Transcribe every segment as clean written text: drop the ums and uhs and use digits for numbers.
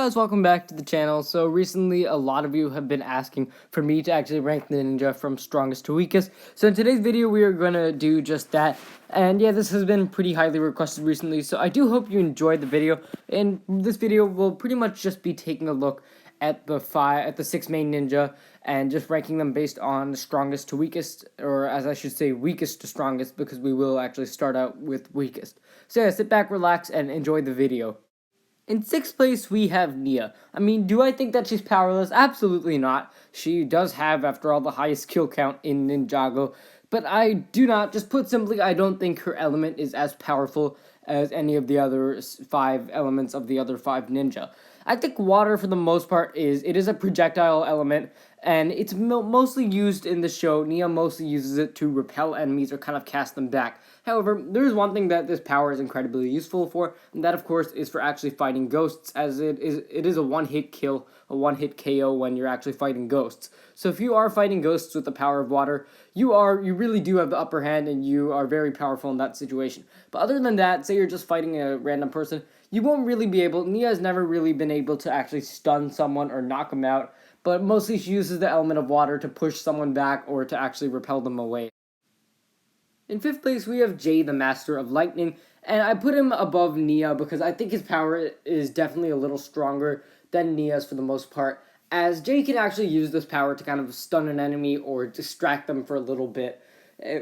guys, welcome back to the channel. So recently a lot of you have been asking for me to actually rank the ninja from strongest to weakest. So in today's video we are going to do just that. And yeah, this has been pretty highly requested recently, so I do hope you enjoyed the video. And this video will pretty much just be taking a look at the 6 main ninja and just ranking them based on strongest to weakest, or as I should say, weakest to strongest, because we will actually start out with weakest. So yeah, sit back, relax, and enjoy the video. In 6th place, we have Nia. I mean, do I think that she's powerless? Absolutely not. She does have, after all, the highest kill count in Ninjago. But I do not, just put simply, I don't think her element is as powerful as any of the other 5 elements of the other 5 ninja. I think water, for the most part, it is a projectile element, and it's mostly used in the show. Nia mostly uses it to repel enemies or kind of cast them back. However, there is one thing that this power is incredibly useful for, and that, of course, is for actually fighting ghosts, as it is a one-hit kill, a one-hit KO when you're actually fighting ghosts. So if you are fighting ghosts with the power of water, you really do have the upper hand, and you are very powerful in that situation. But other than that, say you're just fighting a random person, you won't really be able, Nia has never really been able to actually stun someone or knock them out, but mostly she uses the element of water to push someone back or to actually repel them away. In 5th place, we have Jay, the Master of Lightning, and I put him above Nia because I think his power is definitely a little stronger than Nia's for the most part, as Jay can actually use this power to kind of stun an enemy or distract them for a little bit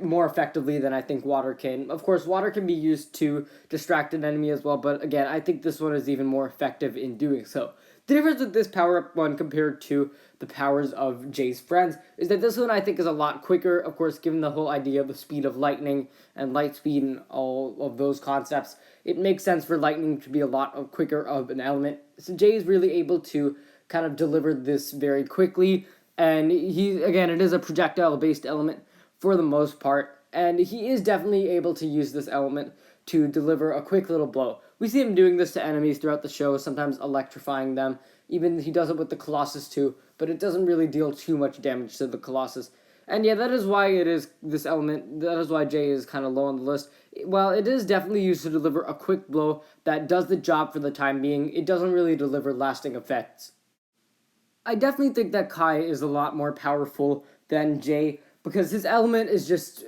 more effectively than I think water can. Of course, water can be used to distract an enemy as well, but again, I think this one is even more effective in doing so. The difference with this power-up one compared to the powers of Jay's friends is that this one I think is a lot quicker, of course, given the whole idea of the speed of lightning and light speed and all of those concepts. It makes sense for lightning to be a lot quicker of an element. So Jay is really able to kind of deliver this very quickly, and again, it is a projectile-based element for the most part, and he is definitely able to use this element to deliver a quick little blow. We see him doing this to enemies throughout the show, sometimes electrifying them. Even he does it with the Colossus too, but it doesn't really deal too much damage to the Colossus. And yeah, that is why it is this element, that is why Jay is kind of low on the list. While it is definitely used to deliver a quick blow that does the job for the time being, it doesn't really deliver lasting effects. I definitely think that Kai is a lot more powerful than Jay, because his element is just,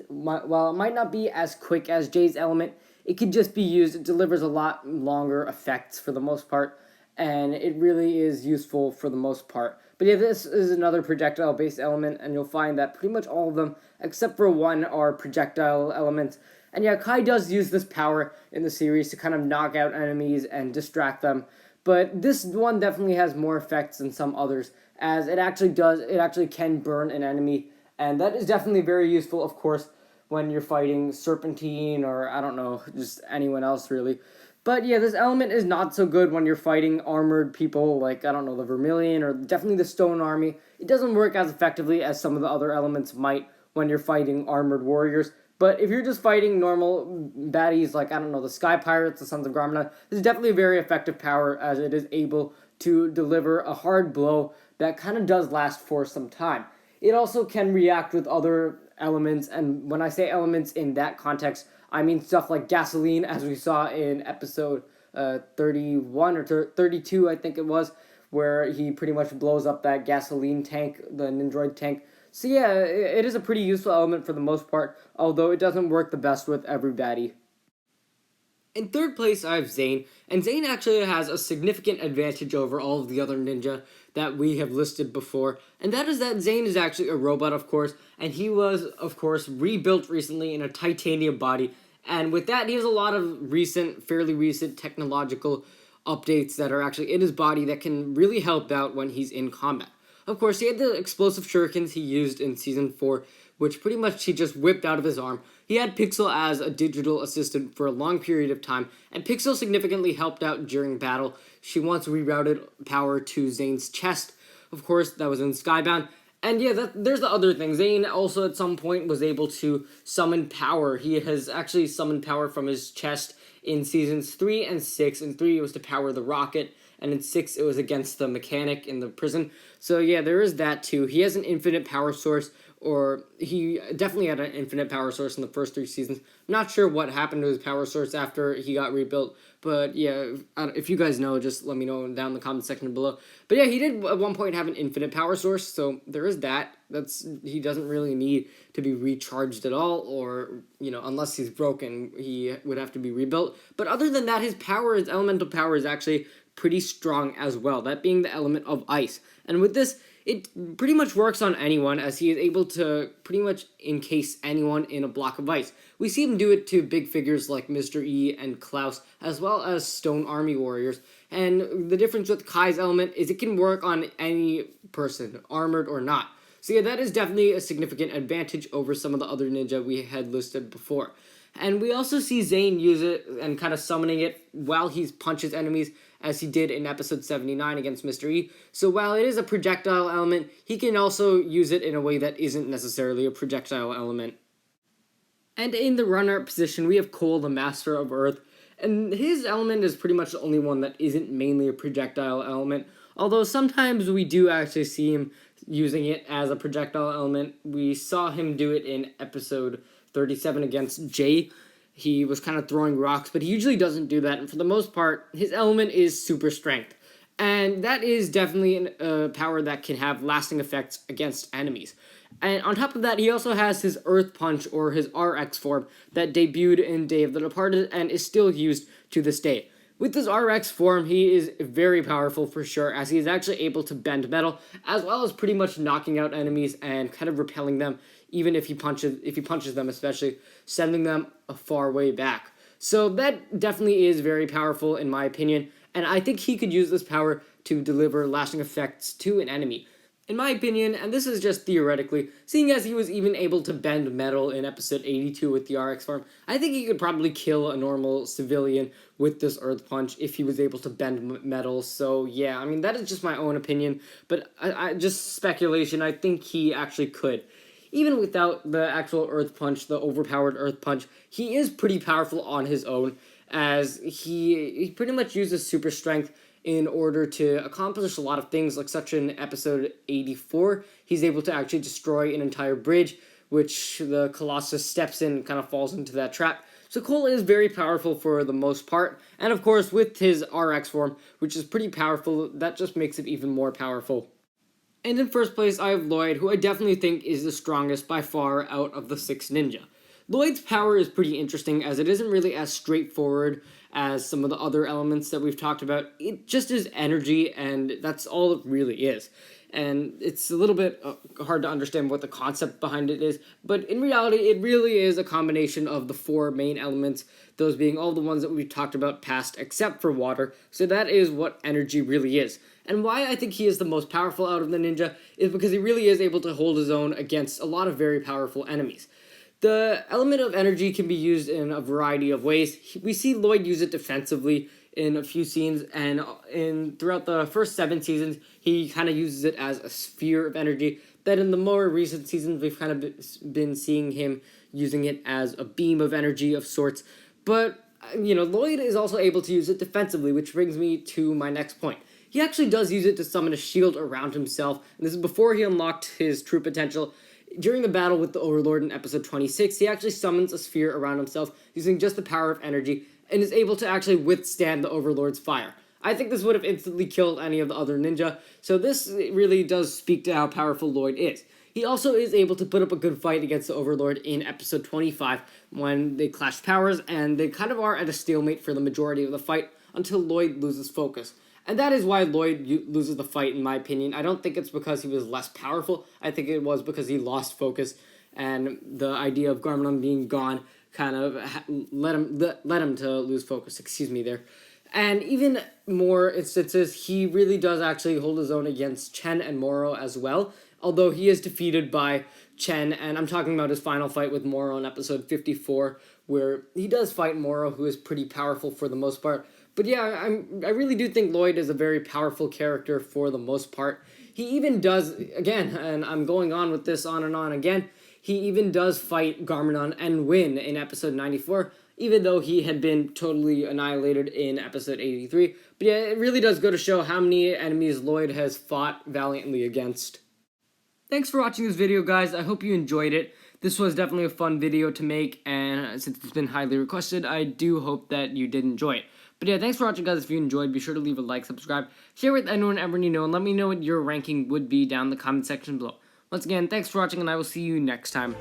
while it might not be as quick as Jay's element, it could just be used, it delivers a lot longer effects for the most part, and it really is useful for the most part. But yeah, this is another projectile-based element, and you'll find that pretty much all of them, except for one, are projectile elements. And yeah, Kai does use this power in the series to kind of knock out enemies and distract them, but this one definitely has more effects than some others, as it actually can burn an enemy, and that is definitely very useful, of course, when you're fighting Serpentine or, I don't know, just anyone else, really. But yeah, this element is not so good when you're fighting armored people like, I don't know, the Vermilion or definitely the Stone Army. It doesn't work as effectively as some of the other elements might when you're fighting armored warriors. But if you're just fighting normal baddies like, I don't know, the Sky Pirates, the Sons of Garmina, this is definitely a very effective power, as it is able to deliver a hard blow that kind of does last for some time. It also can react with other elements, and when I say elements in that context, I mean stuff like gasoline, as we saw in episode 31 or 32, I think it was, where he pretty much blows up that gasoline tank, the Nindroid tank. So yeah, it is a pretty useful element for the most part, although it doesn't work the best with every baddie. In 3rd place, I have Zane, and Zane actually has a significant advantage over all of the other ninja that we have listed before, and that is that Zane is actually a robot, of course, and he was, of course, rebuilt recently in a titanium body, and with that, he has a lot of fairly recent technological updates that are actually in his body that can really help out when he's in combat. Of course, he had the explosive shurikens he used in Season 4, which pretty much he just whipped out of his arm. He had Pixel as a digital assistant for a long period of time, and Pixel significantly helped out during battle. She once rerouted power to Zane's chest. Of course, that was in Skybound. And yeah, there's the other thing. Zane also at some point was able to summon power. He has actually summoned power from his chest in Seasons 3 and 6. In 3, it was to power the rocket, and in 6, it was against the mechanic in the prison. So yeah, there is that too. He has an infinite power source, or he definitely had an infinite power source in the first 3 seasons. Not sure what happened to his power source after he got rebuilt, but yeah, if you guys know, just let me know down in the comment section below. But yeah, he did at one point have an infinite power source, so there is that. He doesn't really need to be recharged at all, or, unless he's broken, he would have to be rebuilt. But other than that, his elemental power is actually pretty strong as well, that being the element of ice. And with this, it pretty much works on anyone, as he is able to pretty much encase anyone in a block of ice. We see him do it to big figures like Mr. E and Klaus, as well as stone army warriors. And the difference with Kai's element is it can work on any person, armored or not. So yeah, that is definitely a significant advantage over some of the other ninja we had listed before. And we also see Zane use it and kind of summoning it while he punches enemies, as he did in episode 79 against Mr. E. So while it is a projectile element, he can also use it in a way that isn't necessarily a projectile element. And in the runner-up position, we have Cole, the Master of Earth, and his element is pretty much the only one that isn't mainly a projectile element, although sometimes we do actually see him using it as a projectile element. We saw him do it in episode 37 against Jay. He was kind of throwing rocks, but he usually doesn't do that, and for the most part, his element is super strength. And that is definitely a power that can have lasting effects against enemies. And on top of that, he also has his Earth Punch, or his RX form, that debuted in Day of the Departed and is still used to this day. With this RX form, he is very powerful for sure, as he is actually able to bend metal, as well as pretty much knocking out enemies and kind of repelling them, even if he punches them, especially sending them a far way back. So that definitely is very powerful in my opinion, and I think he could use this power to deliver lasting effects to an enemy. In my opinion, and this is just theoretically, seeing as he was even able to bend metal in episode 82 with the RX form, I think he could probably kill a normal civilian with this Earth Punch if he was able to bend metal. So yeah, I mean, that is just my own opinion, but I just speculation, I think he actually could. Even without the actual Earth Punch, the overpowered Earth Punch, he is pretty powerful on his own, as he pretty much uses super strength in order to accomplish a lot of things, like such in episode 84, he's able to actually destroy an entire bridge, which the Colossus steps in and kind of falls into that trap. So Cole is very powerful for the most part, and of course with his RX form, which is pretty powerful, that just makes it even more powerful. And in first place, I have Lloyd, who I definitely think is the strongest by far out of the 6 ninja. Lloyd's power is pretty interesting, as it isn't really as straightforward as some of the other elements that we've talked about. It just is energy, and that's all it really is. And it's a little bit hard to understand what the concept behind it is, but in reality, it really is a combination of the 4 main elements, those being all the ones that we've talked about past, except for water. So that is what energy really is. And why I think he is the most powerful out of the ninja is because he really is able to hold his own against a lot of very powerful enemies. The element of energy can be used in a variety of ways. We see Lloyd use it defensively in a few scenes, and throughout the first 7 seasons, he kind of uses it as a sphere of energy. Then in the more recent seasons, we've kind of been seeing him using it as a beam of energy of sorts. But, Lloyd is also able to use it defensively, which brings me to my next point. He actually does use it to summon a shield around himself, and this is before he unlocked his true potential. During the battle with the Overlord in episode 26, he actually summons a sphere around himself using just the power of energy, and is able to actually withstand the Overlord's fire. I think this would have instantly killed any of the other ninja, so this really does speak to how powerful Lloyd is. He also is able to put up a good fight against the Overlord in episode 25 when they clash powers, and they kind of are at a stalemate for the majority of the fight until Lloyd loses focus. And that is why Lloyd loses the fight, in my opinion. I don't think it's because he was less powerful. I think it was because he lost focus, and the idea of Garmadon being gone kind of led him to lose focus. Excuse me there. And even more instances, he really does actually hold his own against Chen and Moro as well, although he is defeated by Chen, and I'm talking about his final fight with Moro in episode 54, where he does fight Moro, who is pretty powerful for the most part. But yeah, I really do think Lloyd is a very powerful character for the most part. He even does, again, and I'm going on with this on and on again, he even does fight Garmadon and win in episode 94, even though he had been totally annihilated in episode 83. But yeah, it really does go to show how many enemies Lloyd has fought valiantly against. thanks for watching this video, guys. I hope you enjoyed it. This was definitely a fun video to make, and since it's been highly requested, I do hope that you did enjoy it. But yeah, thanks for watching, guys. If you enjoyed, be sure to leave a like, subscribe, share with anyone ever you know, and let me know what your ranking would be down in the comment section below. Once again, thanks for watching, and I will see you next time.